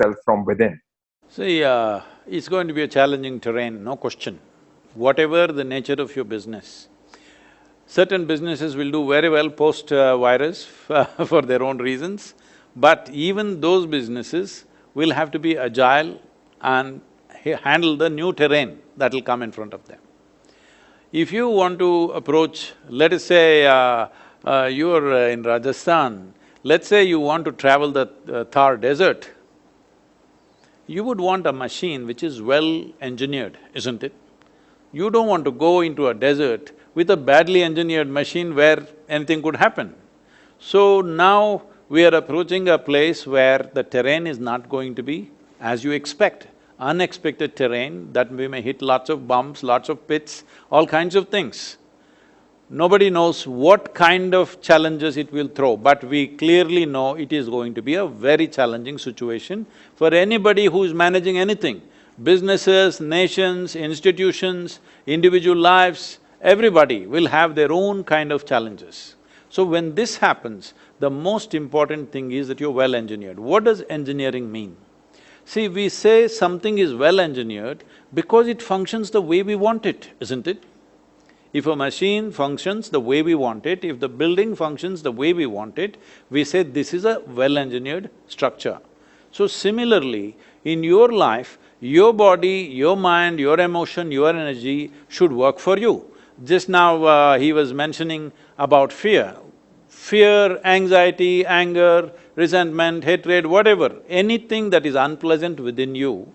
itself from within? See, it's going to be a challenging terrain, no question. Whatever the nature of your business, certain businesses will do very well post-virus for their own reasons, but even those businesses will have to be agile and handle the new terrain that will come in front of them. If you want to approach, let us say you're in Rajasthan, let's say you want to travel the Thar desert, you would want a machine which is well engineered, isn't it? You don't want to go into a desert with a badly engineered machine where anything could happen. So now we are approaching a place where the terrain is not going to be as you expect. Unexpected terrain that we may hit lots of bumps, lots of pits, all kinds of things. Nobody knows what kind of challenges it will throw, but we clearly know it is going to be a very challenging situation for anybody who is managing anything. Businesses, nations, institutions, individual lives, everybody will have their own kind of challenges. So when this happens, the most important thing is that you're well engineered. What does engineering mean? See, we say something is well engineered because it functions the way we want it, isn't it? If a machine functions the way we want it, if the building functions the way we want it, we say this is a well-engineered structure. So similarly, in your life, your body, your mind, your emotion, your energy should work for you. Just now he was mentioning about fear. Fear, anxiety, anger, resentment, hatred, whatever, anything that is unpleasant within you,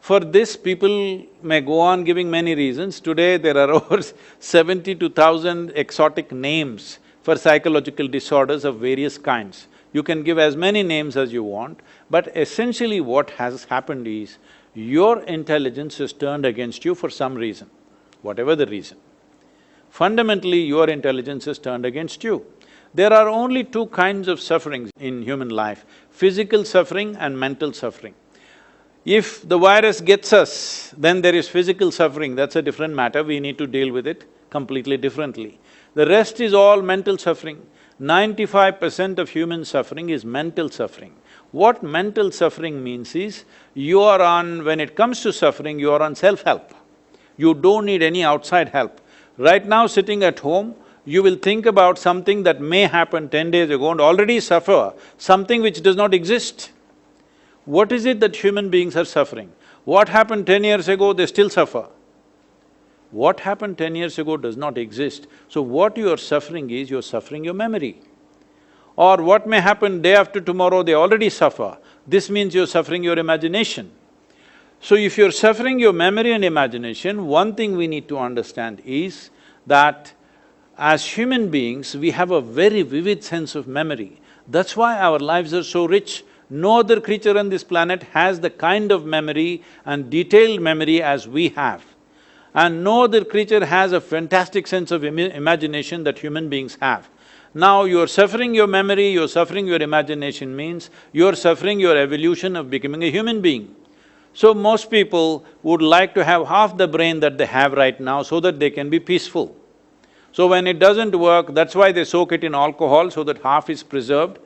for this, people may go on giving many reasons. Today, there are over 72,000 exotic names for psychological disorders of various kinds. You can give as many names as you want, but essentially what has happened is, your intelligence is turned against you for some reason, whatever the reason. Fundamentally, your intelligence is turned against you. There are only two kinds of sufferings in human life, physical suffering and mental suffering. If the virus gets us, then there is physical suffering, that's a different matter, we need to deal with it completely differently. The rest is all mental suffering. 95% of human suffering is mental suffering. What mental suffering means is, you are on… when it comes to suffering, you are on self-help. You don't need any outside help. Right now, sitting at home, you will think about something that may happen 10 days ago and already suffer something which does not exist. What is it that human beings are suffering? What happened 10 years ago, they still suffer. What happened 10 years ago does not exist. So what you are suffering is, you're suffering your memory. Or what may happen day after tomorrow, they already suffer. This means you're suffering your imagination. So if you're suffering your memory and imagination, one thing we need to understand is that as human beings, we have a very vivid sense of memory. That's why our lives are so rich. No other creature on this planet has the kind of memory and detailed memory as we have. And no other creature has a fantastic sense of imagination that human beings have. Now you're suffering your memory, you're suffering your imagination means you're suffering your evolution of becoming a human being. So most people would like to have half the brain that they have right now so that they can be peaceful. So when it doesn't work, that's why they soak it in alcohol so that half is preserved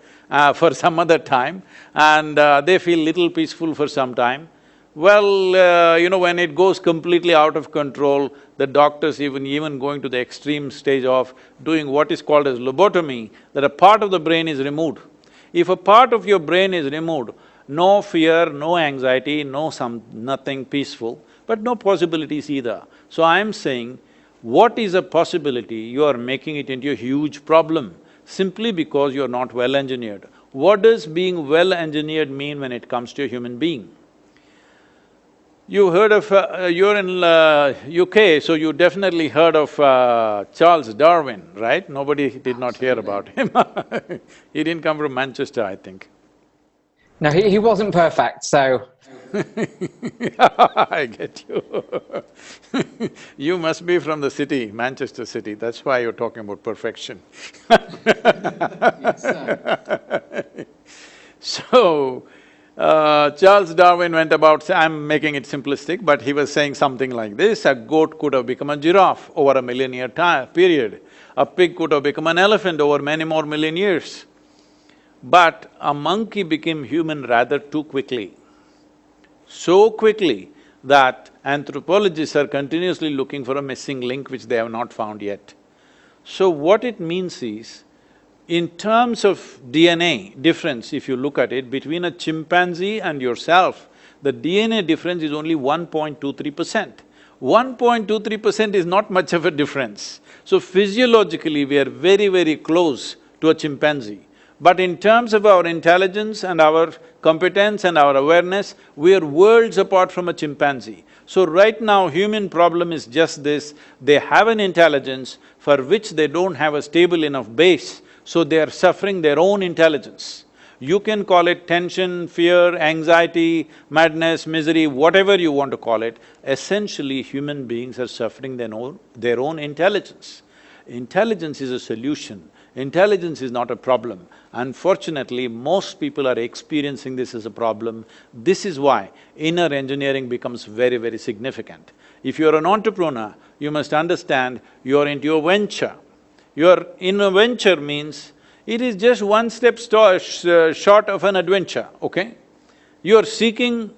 for some other time, and they feel little peaceful for some time. Well, when it goes completely out of control, the doctors even going to the extreme stage of doing what is called as lobotomy, that a part of the brain is removed. If a part of your brain is removed, no fear, no anxiety, nothing peaceful, but no possibilities either. So I'm saying, what is a possibility, you are making it into a huge problem simply because you're not well engineered. What does being well engineered mean when it comes to a human being? You heard of… you're in UK, so you definitely heard of Charles Darwin, right? Nobody did not hear about him He didn't come from Manchester, I think. No, he wasn't perfect, so… I get you You must be from the city, Manchester city, that's why you're talking about perfection Yes, sir. So, Charles Darwin went about… I'm making it simplistic, but he was saying something like this: a goat could have become a giraffe over a million-year period, a pig could have become an elephant over many more million years. But a monkey became human rather too quickly. So quickly that anthropologists are continuously looking for a missing link which they have not found yet. So what it means is, in terms of DNA difference, if you look at it, between a chimpanzee and yourself, the DNA difference is only 1.23%. 1.23% is not much of a difference. So physiologically, we are very, very close to a chimpanzee. But in terms of our intelligence and our competence and our awareness, we are worlds apart from a chimpanzee. So right now, human problem is just this, they have an intelligence for which they don't have a stable enough base, so they are suffering their own intelligence. You can call it tension, fear, anxiety, madness, misery, whatever you want to call it. Essentially, human beings are suffering their own intelligence. Intelligence is a solution. Intelligence is not a problem. Unfortunately, most people are experiencing this as a problem. This is why inner engineering becomes very, very significant. If you're an entrepreneur, you must understand you're into a venture. You're in a venture means it is just one step short of an adventure, okay? You're seeking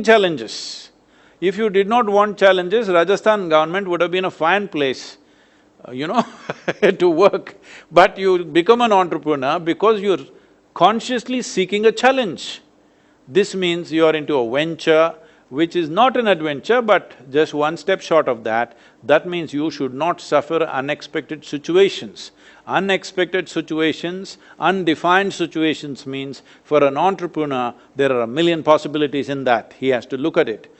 challenges. If you did not want challenges, Rajasthan government would have been a fine place, to work. But you become an entrepreneur because you're consciously seeking a challenge. This means you're into a venture which is not an adventure but just one step short of that. That means you should not suffer unexpected situations. Unexpected situations, undefined situations means for an entrepreneur, there are a million possibilities in that, he has to look at it.